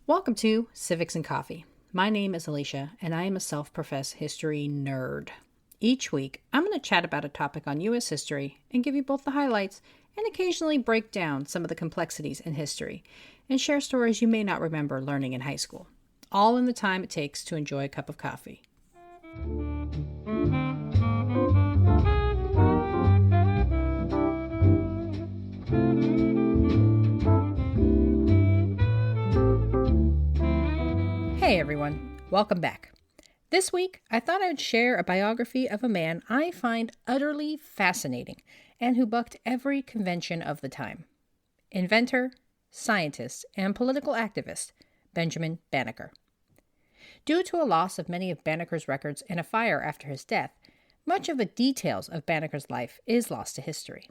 Welcome to Civics and Coffee. My name is Alicia, and I am a self-professed history nerd. Each week, I'm going to chat about a topic on U.S. history and give you both the highlights and occasionally break down some of the complexities in history and share stories you may not remember learning in high school, all in the time it takes to enjoy a cup of coffee. Hey everyone, welcome back. This week, I thought I would share a biography of a man I find utterly fascinating and who bucked every convention of the time. Inventor, scientist, and political activist, Benjamin Banneker. Due to a loss of many of Banneker's records in a fire after his death, much of the details of Banneker's life is lost to history.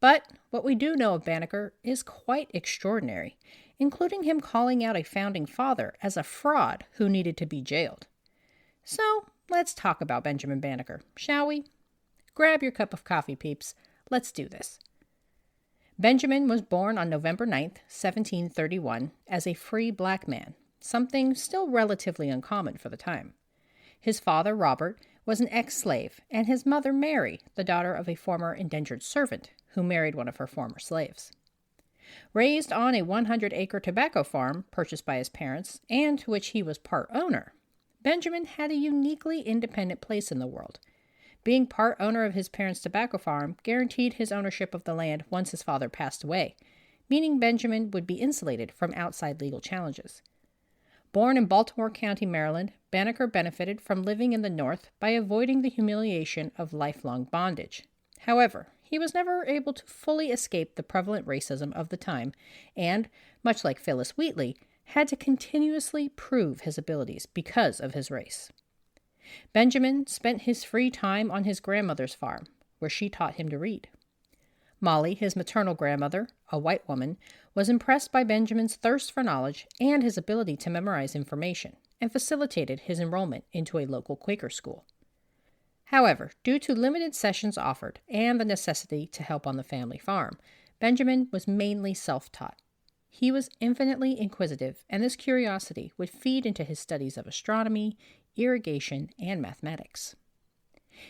But what we do know of Banneker is quite extraordinary, including him calling out a founding father as a fraud who needed to be jailed. So, let's talk about Benjamin Banneker, shall we? Grab your cup of coffee, peeps. Let's do this. Benjamin was born on November 9th, 1731, as a free black man, something still relatively uncommon for the time. His father, Robert, was an ex-slave, and his mother, Mary, the daughter of a former indentured servant who married one of her former slaves. Raised on a 100-acre tobacco farm purchased by his parents, and to which he was part owner, Benjamin had a uniquely independent place in the world. Being part owner of his parents' tobacco farm guaranteed his ownership of the land once his father passed away, meaning Benjamin would be insulated from outside legal challenges. Born in Baltimore County, Maryland, Banneker benefited from living in the North by avoiding the humiliation of lifelong bondage. However, he was never able to fully escape the prevalent racism of the time and, much like Phyllis Wheatley, had to continuously prove his abilities because of his race. Benjamin spent his free time on his grandmother's farm, where she taught him to read. Molly, his maternal grandmother, a white woman, was impressed by Benjamin's thirst for knowledge and his ability to memorize information, and facilitated his enrollment into a local Quaker school. However, due to limited sessions offered and the necessity to help on the family farm, Benjamin was mainly self-taught. He was infinitely inquisitive, and this curiosity would feed into his studies of astronomy, irrigation, and mathematics.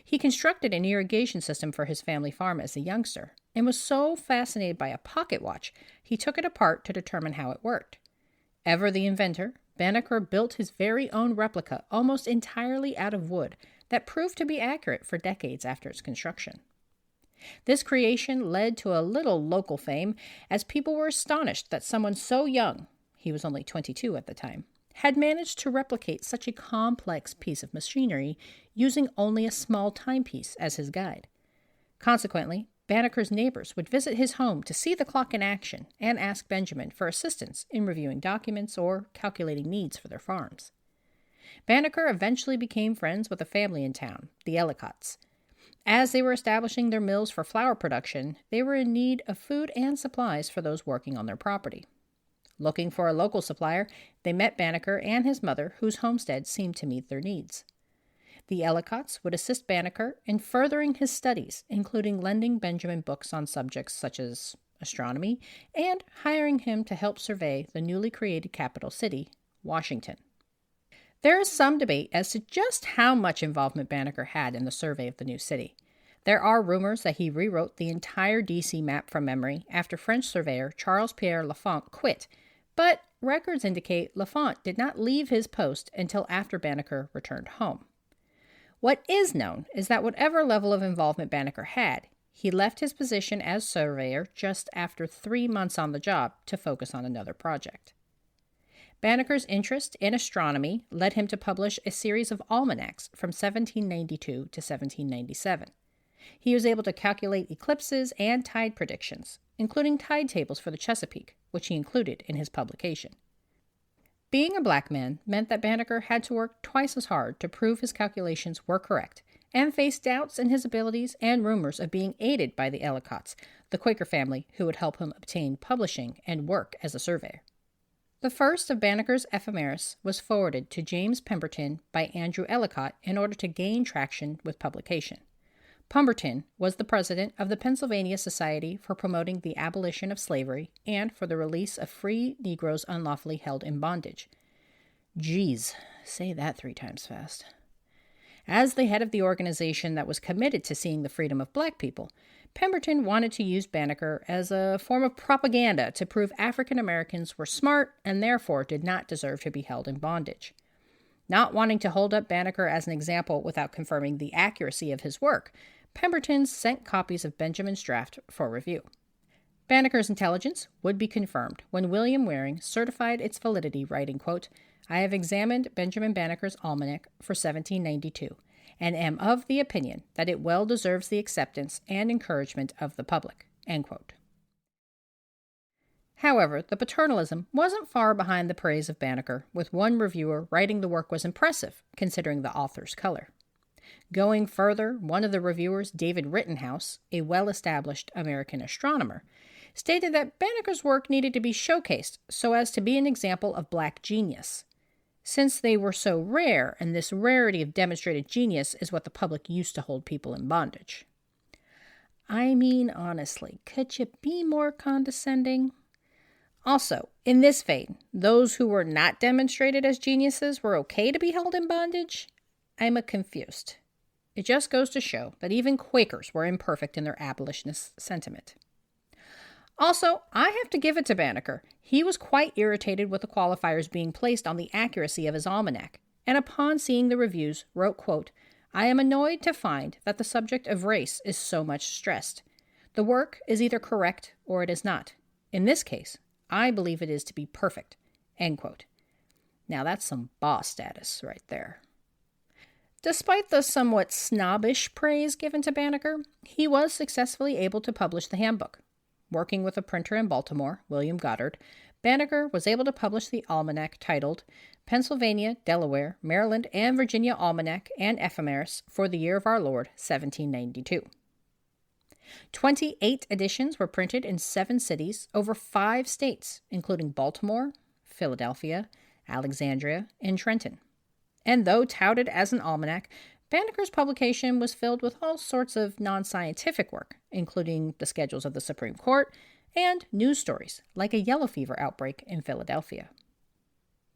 He constructed an irrigation system for his family farm as a youngster, and was so fascinated by a pocket watch, he took it apart to determine how it worked. Ever the inventor, Banneker built his very own replica almost entirely out of wood that proved to be accurate for decades after its construction. This creation led to a little local fame, as people were astonished that someone so young, he was only 22 at the time, had managed to replicate such a complex piece of machinery using only a small timepiece as his guide. Consequently, Banneker's neighbors would visit his home to see the clock in action and ask Benjamin for assistance in reviewing documents or calculating needs for their farms. Banneker eventually became friends with a family in town, the Ellicotts. As they were establishing their mills for flour production, they were in need of food and supplies for those working on their property. Looking for a local supplier, they met Banneker and his mother, whose homestead seemed to meet their needs. The Ellicotts would assist Banneker in furthering his studies, including lending Benjamin books on subjects such as astronomy and hiring him to help survey the newly created capital city, Washington. There is some debate as to just how much involvement Banneker had in the survey of the new city. There are rumors that he rewrote the entire D.C. map from memory after French surveyor Charles-Pierre L'Enfant quit, but records indicate L'Enfant did not leave his post until after Banneker returned home. What is known is that whatever level of involvement Banneker had, he left his position as surveyor just after 3 months on the job to focus on another project. Banneker's interest in astronomy led him to publish a series of almanacs from 1792 to 1797. He was able to calculate eclipses and tide predictions, including tide tables for the Chesapeake, which he included in his publication. Being a black man meant that Banneker had to work twice as hard to prove his calculations were correct, and faced doubts in his abilities and rumors of being aided by the Ellicotts, the Quaker family who would help him obtain publishing and work as a surveyor. The first of Banneker's ephemeris was forwarded to James Pemberton by Andrew Ellicott in order to gain traction with publication. Pemberton was the president of the Pennsylvania Society for Promoting the Abolition of Slavery and for the Release of Free Negroes Unlawfully Held in Bondage. Geez, say that 3 times fast. As the head of the organization that was committed to seeing the freedom of black people, Pemberton wanted to use Banneker as a form of propaganda to prove African Americans were smart and therefore did not deserve to be held in bondage. Not wanting to hold up Banneker as an example without confirming the accuracy of his work, Pemberton sent copies of Benjamin's draft for review. Banneker's intelligence would be confirmed when William Waring certified its validity, writing, quote, "I have examined Benjamin Banneker's Almanac for 1792, and am of the opinion that it well deserves the acceptance and encouragement of the public," end quote. However, the paternalism wasn't far behind the praise of Banneker, with one reviewer writing the work was impressive, considering the author's color. Going further, one of the reviewers, David Rittenhouse, a well-established American astronomer, stated that Banneker's work needed to be showcased so as to be an example of black genius, since they were so rare, and this rarity of demonstrated genius is what the public used to hold people in bondage. I mean, honestly, could you be more condescending? Also, in this vein, those who were not demonstrated as geniuses were okay to be held in bondage? I'm confused. It just goes to show that even Quakers were imperfect in their abolitionist sentiment. Also, I have to give it to Banneker. He was quite irritated with the qualifiers being placed on the accuracy of his almanac, and upon seeing the reviews, wrote, quote, "I am annoyed to find that the subject of race is so much stressed. The work is either correct or it is not. In this case, I believe it is to be perfect," end quote. Now that's some boss status right there. Despite the somewhat snobbish praise given to Banneker, he was successfully able to publish the handbook. Working with a printer in Baltimore, William Goddard, Banneker was able to publish the almanac titled Pennsylvania, Delaware, Maryland, and Virginia Almanac and Ephemeris for the Year of Our Lord, 1792. 28 editions were printed in 7 cities over 5 states, including Baltimore, Philadelphia, Alexandria, and Trenton. And though touted as an almanac, Banneker's publication was filled with all sorts of non-scientific work, including the schedules of the Supreme Court and news stories, like a yellow fever outbreak in Philadelphia.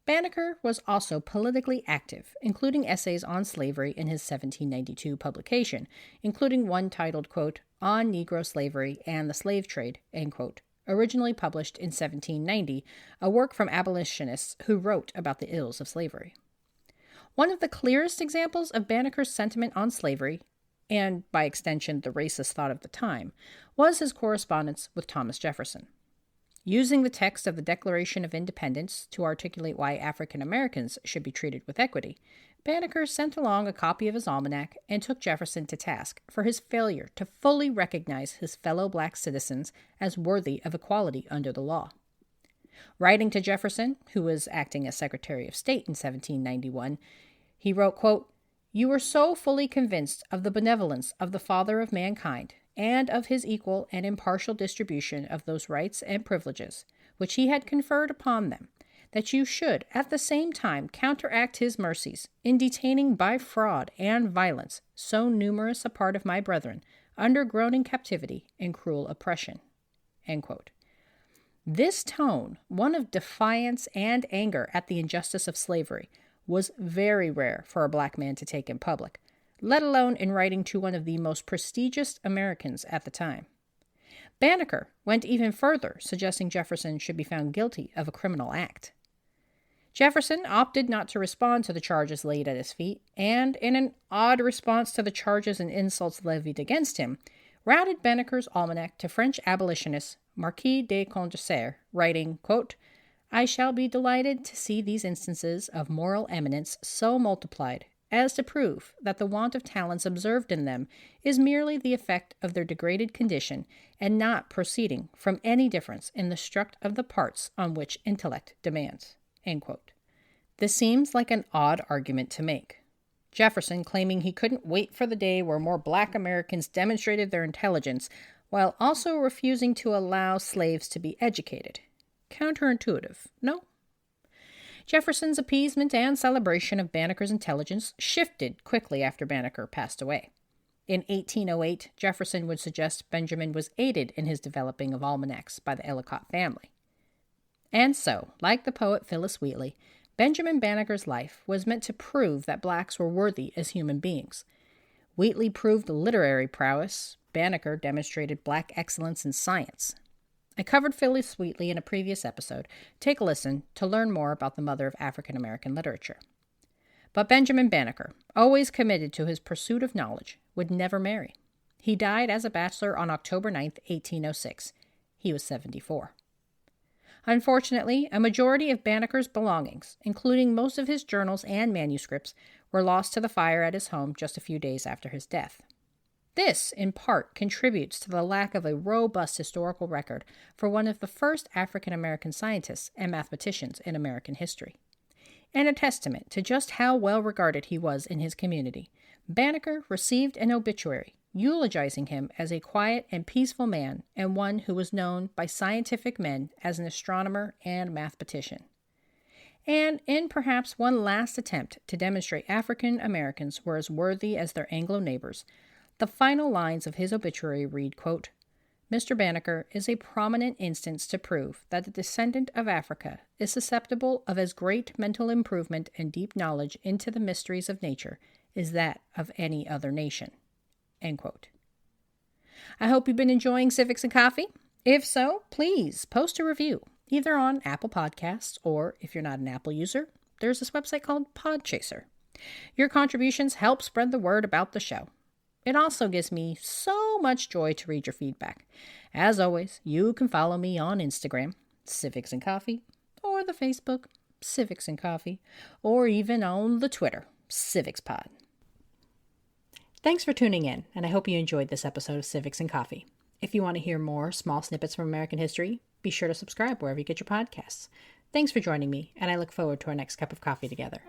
Banneker was also politically active, including essays on slavery in his 1792 publication, including one titled, quote, "On Negro Slavery and the Slave Trade," end quote, originally published in 1790, a work from abolitionists who wrote about the ills of slavery. One of the clearest examples of Banneker's sentiment on slavery, and by extension the racist thought of the time, was his correspondence with Thomas Jefferson. Using the text of the Declaration of Independence to articulate why African Americans should be treated with equity, Banneker sent along a copy of his almanac and took Jefferson to task for his failure to fully recognize his fellow black citizens as worthy of equality under the law. Writing to Jefferson, who was acting as Secretary of State in 1791, he wrote, quote, "You were so fully convinced of the benevolence of the Father of mankind and of his equal and impartial distribution of those rights and privileges which he had conferred upon them, that you should at the same time counteract his mercies in detaining by fraud and violence so numerous a part of my brethren under groaning captivity and cruel oppression," end quote. This tone, one of defiance and anger at the injustice of slavery, was very rare for a black man to take in public, let alone in writing to one of the most prestigious Americans at the time. Banneker went even further, suggesting Jefferson should be found guilty of a criminal act. Jefferson opted not to respond to the charges laid at his feet, and, in an odd response to the charges and insults levied against him, routed Banneker's almanac to French abolitionist Marquis de Condorcet, writing, quote, "I shall be delighted to see these instances of moral eminence so multiplied as to prove that the want of talents observed in them is merely the effect of their degraded condition and not proceeding from any difference in the structure of the parts on which intellect demands," end quote. This seems like an odd argument to make. Jefferson claiming he couldn't wait for the day where more black Americans demonstrated their intelligence while also refusing to allow slaves to be educated. Counterintuitive, no? Jefferson's appeasement and celebration of Banneker's intelligence shifted quickly after Banneker passed away. In 1808, Jefferson would suggest Benjamin was aided in his developing of almanacs by the Ellicott family. And so, like the poet Phyllis Wheatley, Benjamin Banneker's life was meant to prove that blacks were worthy as human beings. Wheatley proved literary prowess. Banneker demonstrated black excellence in science. I covered Phyllis Wheatley in a previous episode. Take a listen to learn more about the mother of African American literature. But Benjamin Banneker, always committed to his pursuit of knowledge, would never marry. He died as a bachelor on October 9, 1806. He was 74. Unfortunately, a majority of Banneker's belongings, including most of his journals and manuscripts, were lost to the fire at his home just a few days after his death. This, in part, contributes to the lack of a robust historical record for one of the first African American scientists and mathematicians in American history. And a testament to just how well regarded he was in his community, Banneker received an obituary eulogizing him as a quiet and peaceful man and one who was known by scientific men as an astronomer and mathematician. And in perhaps one last attempt to demonstrate African Americans were as worthy as their Anglo neighbors, the final lines of his obituary read, quote, Mr. Banneker is a prominent instance to prove that the descendant of Africa is susceptible of as great mental improvement and deep knowledge into the mysteries of nature as that of any other nation. End quote. I hope you've been enjoying Civics and Coffee. If so, please post a review, either on Apple Podcasts or, if you're not an Apple user, there's this website called Podchaser. Your contributions help spread the word about the show. It also gives me so much joy to read your feedback. As always, you can follow me on Instagram, Civics and Coffee, or the Facebook, Civics and Coffee, or even on the Twitter, Civics Pod. Thanks for tuning in, and I hope you enjoyed this episode of Civics and Coffee. If you want to hear more small snippets from American history, be sure to subscribe wherever you get your podcasts. Thanks for joining me, and I look forward to our next cup of coffee together.